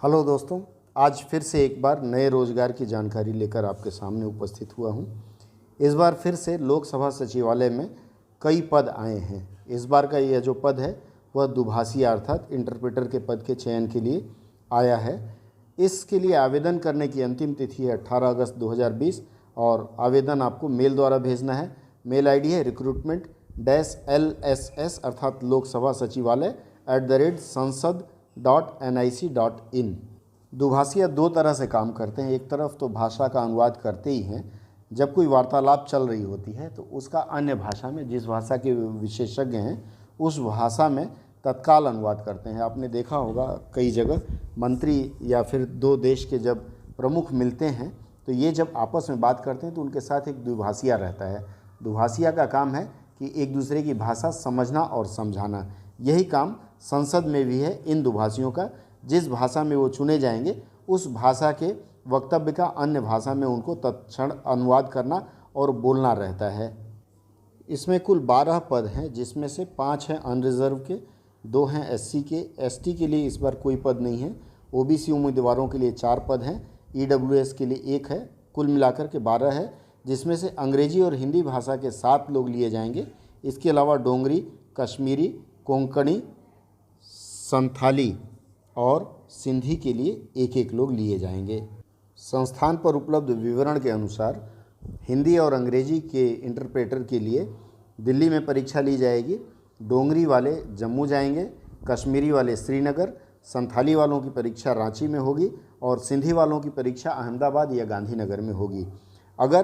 Hello दोस्तों, आज फिर से एक बार नए रोजगार की जानकारी लेकर आपके सामने उपस्थित हुआ हूं। इस बार फिर से लोकसभा सचिवालय में कई पद आए हैं। इस बार का यह जो पद है वह दुभाषिया अर्थात इंटरप्रेटर के पद के चयन के लिए आया है। इसके लिए आवेदन करने की अंतिम तिथि है 18 अगस्त 2020 और आवेदन आपको मेल द्वारा भेजना है। मेल आईडी है recruitment-lss अर्थात लोकसभा सचिवालय @sansad.nic.in। दुभाषिया दो तरह से काम करते हैं। एक तरफ तो भाषा का अनुवाद करते ही हैं, जब कोई वार्तालाप चल रही होती है तो उसका अन्य भाषा में, जिस भाषा के विशेषज्ञ हैं उस भाषा में तत्काल अनुवाद करते हैं। आपने देखा होगा कई जगह मंत्री या फिर दो देश के जब प्रमुख मिलते हैं तो ये जब आपस में बात करते हैं तो उनके साथ एक दुभाषिया रहता है। दुभाषिया का काम है कि एक दूसरे की भाषा समझना और समझाना। यही काम संसद में भी है इन दुभाषियों का। जिस भाषा में वो चुने जाएंगे उस भाषा के वक्तव्य का अन्य भाषा में उनको तत्क्षण अनुवाद करना और बोलना रहता है। इसमें कुल 12 पद हैं, जिसमें से 5 हैं अनरिजर्व के, 2 हैं एससी के। एसटी के लिए इस बार कोई पद नहीं है। ओबीसी उम्मीदवारों के लिए 4 पद हैं, ईडब्ल्यूएस के लिए 1 है। कुल मिलाकर के 12 है, जिसमें से अंग्रेजी और हिंदी भाषा के 7 लोग लिए जाएंगे। इसके अलावा डोंगरी, कश्मीरी, कोंकणी, संथाली और सिंधी के लिए 1-1 लोग लिए जाएंगे। संस्थान पर उपलब्ध विवरण के अनुसार हिंदी और अंग्रेजी के इंटरप्रेटर के लिए दिल्ली में परीक्षा ली जाएगी। डोंगरी वाले जम्मू जाएंगे, कश्मीरी वाले श्रीनगर, संथाली वालों की परीक्षा रांची में होगी और सिंधी वालों की परीक्षा अहमदाबाद या गांधीनगर में होगी। अगर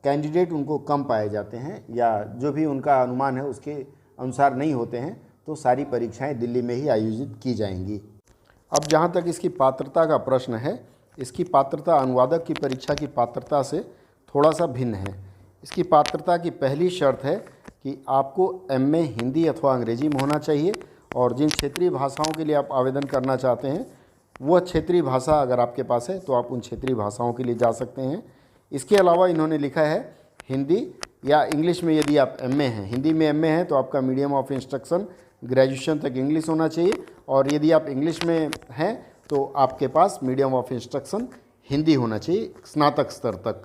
कैंडिडेट उनको कम पाए जाते हैं या जो भी उनका अनुमान है उसके अनुसार नहीं होते हैं तो सारी परीक्षाएं दिल्ली में ही आयोजित की जाएंगी। अब जहां तक इसकी पात्रता का प्रश्न है, इसकी पात्रता अनुवादक की परीक्षा की पात्रता से थोड़ा सा भिन्न है। इसकी पात्रता की पहली शर्त है कि आपको एमए हिंदी अथवा अंग्रेजी में होना चाहिए और जिन क्षेत्रीय भाषाओं के लिए आप आवेदन करना चाहते हैं वह क्षेत्रीय भाषा अगर आपके पास है तो आप उन क्षेत्रीय भाषाओं के लिए जा सकते हैं। इसके अलावा इन्होंने लिखा है हिंदी या इंग्लिश में यदि आप एमए हैं, हिंदी में एमए हैं तो आपका मीडियम ऑफ इंस्ट्रक्शन ग्रेजुएशन तक इंग्लिश होना चाहिए और यदि आप इंग्लिश में हैं तो आपके पास मीडियम ऑफ इंस्ट्रक्शन हिंदी होना चाहिए स्नातक स्तर तक।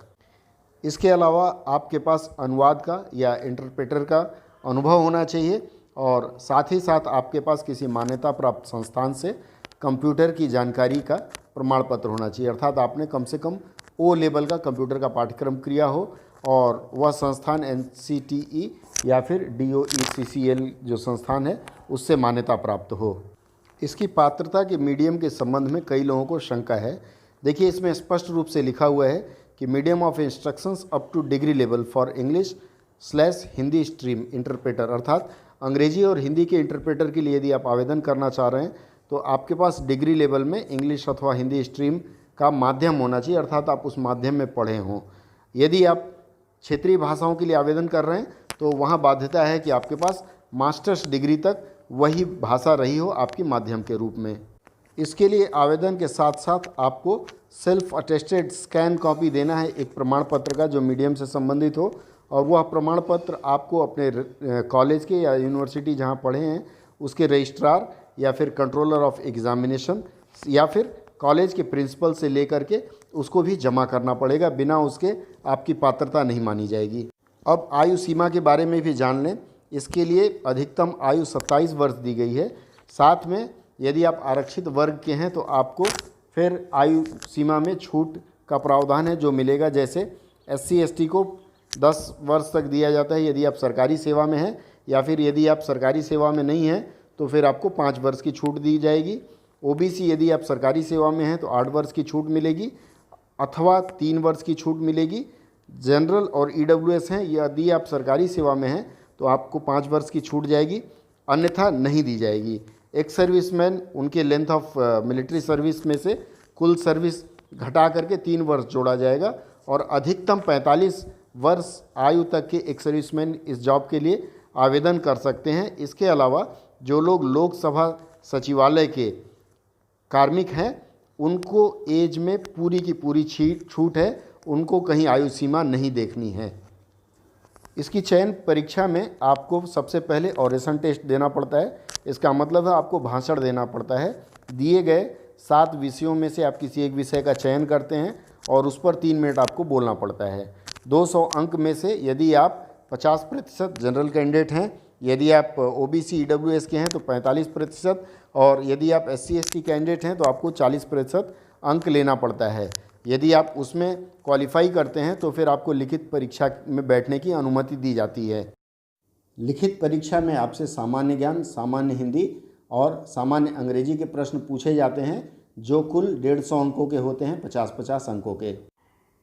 इसके अलावा आपके पास अनुवाद का या इंटरप्रेटर का अनुभव होना चाहिए और साथ ही साथ आपके पास किसी मान्यता प्राप्त संस्थान से कंप्यूटर की जानकारी का प्रमाण पत्र होना चाहिए, अर्थात आपने कम से कम ओ लेवल का कंप्यूटर का पाठ्यक्रम किया हो और वह संस्थान एनसीटीई या फिर डीओईसीसीएल जो संस्थान है उससे मान्यता प्राप्त हो। इसकी पात्रता के मीडियम के संबंध में कई लोगों को शंका है। देखिए, इसमें स्पष्ट रूप से लिखा हुआ है कि medium of instructions up two degree level for इंग्लिश/हिंदी stream interpreter, अर्थात अंग्रेजी और हिंदी के इंटरप्रेटर के लिए यदि आप आवेदन करना चाह रहे हैं तो आपके पास डिग्री लेवल में इंग्लिश अथवा हिंदी स्ट्रीम का माध्यम होना चाहिए, अर्थात आप उस माध्यम में पढ़े हों। यदि आप क्षेत्रीय भाषाओं के लिए आवेदन कर रहे हैं तो वहाँ बाध्यता है कि आपके पास मास्टर्स डिग्री तक वही भाषा रही हो आपकी माध्यम के रूप में। इसके लिए आवेदन के साथ साथ आपको सेल्फ अटेस्टेड स्कैन कॉपी देना है एक प्रमाण पत्र का जो मीडियम से संबंधित हो और वह प्रमाण पत्र आपको अपने कॉलेज के या यूनिवर्सिटी जहाँ पढ़े हैं उसके रजिस्ट्रार या फिर कंट्रोलर ऑफ एग्जामिनेशन या फिर कॉलेज के प्रिंसिपल से लेकर के उसको भी जमा करना पड़ेगा। बिना उसके आपकी पात्रता नहीं मानी जाएगी। अब आयु सीमा के बारे में भी जान लें। इसके लिए अधिकतम आयु 27 वर्ष दी गई है। साथ में यदि आप आरक्षित वर्ग के हैं तो आपको फिर आयु सीमा में छूट का प्रावधान है जो मिलेगा। जैसे एससी एसटी को 10 वर्ष तक दिया जाता है यदि आप सरकारी सेवा में हैं, या फिर यदि आप सरकारी सेवा में नहीं हैं तो फिर आपको 5 वर्ष की छूट दी जाएगी। ओबीसी यदि आप सरकारी सेवा में हैं तो 8 वर्ष की छूट मिलेगी अथवा 3 वर्ष की छूट मिलेगी। जनरल और ईडब्ल्यूएस हैं, यदि आप सरकारी सेवा में हैं तो आपको 5 वर्ष की छूट जाएगी, अन्यथा नहीं दी जाएगी। एक सर्विसमैन, उनके लेंथ ऑफ मिलिट्री सर्विस में से कुल सर्विस घटा करके 3 वर्ष जोड़ा जाएगा और अधिकतम 45 वर्ष आयु तक के एक सर्विसमैन इस जॉब के लिए आवेदन कर सकते हैं। इसके अलावा जो लोग लोकसभा सचिवालय के कार्मिक हैं उनको एज में पूरी की पूरी छूट है, उनको कहीं आयु सीमा नहीं देखनी है। इसकी चयन परीक्षा में आपको सबसे पहले ऑरेशन टेस्ट देना पड़ता है। इसका मतलब है आपको भाषण देना पड़ता है। दिए गए 7 विषयों में से आप किसी एक विषय का चयन करते हैं और उस पर 3 मिनट आपको बोलना पड़ता है। 200 अंक में से यदि आप 50% जनरल कैंडिडेट हैं, यदि आप OBC EWS के हैं तो 45%, और यदि आप SC ST कैंडिडेट हैं तो आपको 40% अंक लेना पड़ता है। यदि आप उसमें क्वालिफाई करते हैं तो फिर आपको लिखित परीक्षा में बैठने की अनुमति दी जाती है। लिखित परीक्षा में आपसे सामान्य ज्ञान, सामान्य हिंदी और सामान्य अंग्रेजी के प्रश्न पूछे जाते हैं, जो कुल 150 अंकों के होते हैं, 50-50 अंकों के।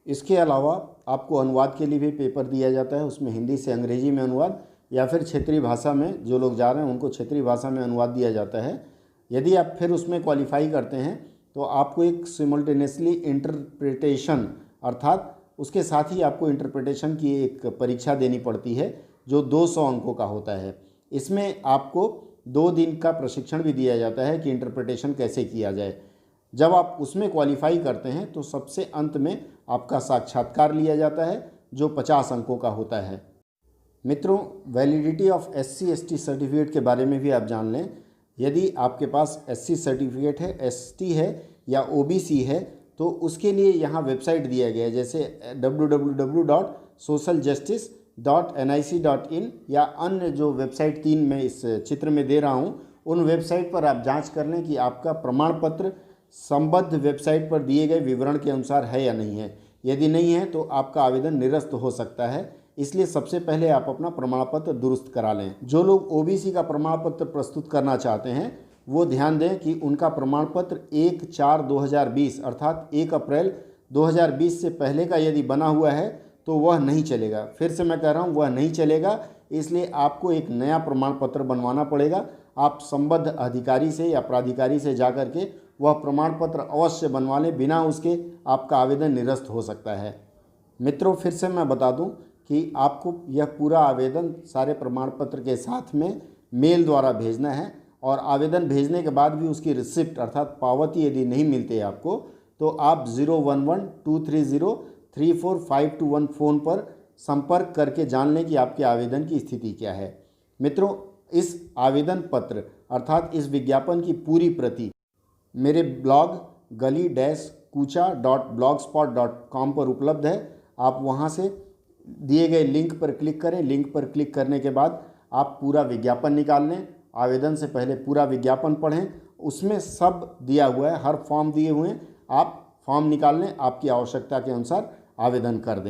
इसके अलावा आपको अनुवाद के लिए भी पेपर दिया जाता है, उसमें हिंदी से अंग्रेजी में अनुवाद या फिर क्षेत्रीय भाषा में, जो लोग जा रहे हैं उनको क्षेत्रीय भाषा में अनुवाद दिया जाता है। यदि आप फिर उसमें क्वालिफाई करते हैं तो आपको एक सिमुल्टेनियसली इंटरप्रिटेशन, अर्थात उसके साथ ही आपको इंटरप्रिटेशन की एक परीक्षा देनी पड़ती है, जो 200 अंकों का होता है। इसमें आपको 2 दिन का प्रशिक्षण भी दिया जाता है कि इंटरप्रिटेशन कैसे किया जाए। जब आप उसमें क्वालिफाई करते हैं तो सबसे अंत में आपका साक्षात्कार लिया जाता है, जो 50 अंकों का होता है। मित्रों, validity of SC ST certificate के बारे में भी आप जान लें। यदि आपके पास SC सर्टिफिकेट है, ST है या OBC है तो उसके लिए यहाँ वेबसाइट दिया गया है, जैसे www.socialjustice.nic.in या अन्य जो वेबसाइट 3 मैं इस चित्र में दे रहा हूँ, उन वेबसाइट पर आप जांच कर लें कि आपका प्रमाण पत्र संबद्ध वेबसाइट पर दिए गए विवरण के अनुसार है या नहीं है। यदि नहीं है तो आपका आवेदन निरस्त हो सकता है, इसलिए सबसे पहले आप अपना प्रमाण पत्र दुरुस्त करा लें। जो लोग OBC का प्रमाण पत्र प्रस्तुत करना चाहते हैं वो ध्यान दें कि उनका प्रमाण पत्र 1/4/2020 अर्थात 1 अप्रैल 2020 से पहले का यदि बना हुआ है तो वह नहीं चलेगा। फिर से मैं कह रहा हूँ, वह नहीं चलेगा, इसलिए आपको एक नया प्रमाण पत्र बनवाना पड़ेगा। आप संबद्ध अधिकारी से या प्राधिकारी से जा कर के वह प्रमाण पत्र अवश्य बनवा लें, बिना उसके आपका आवेदन निरस्त हो सकता है। मित्रों, फिर से मैं बता दूं कि आपको यह पूरा आवेदन सारे प्रमाण पत्र के साथ में मेल द्वारा भेजना है, और आवेदन भेजने के बाद भी उसकी रिसिप्ट अर्थात पावती यदि नहीं मिलती है आपको तो आप 011-230-34521 फ़ोन पर संपर्क करके जान लें कि आपके आवेदन की स्थिति क्या है। मित्रों, इस आवेदन पत्र अर्थात इस विज्ञापन की पूरी प्रति मेरे ब्लॉग gali-kucha.blogspot.com पर उपलब्ध है। आप वहां से दिए गए लिंक पर क्लिक करें। लिंक पर क्लिक करने के बाद आप पूरा विज्ञापन निकाल लें। आवेदन से पहले पूरा विज्ञापन पढ़ें, उसमें सब दिया हुआ है, हर फॉर्म दिए हुए हैं। आप फॉर्म निकाल लें, आपकी आवश्यकता के अनुसार आवेदन कर दें।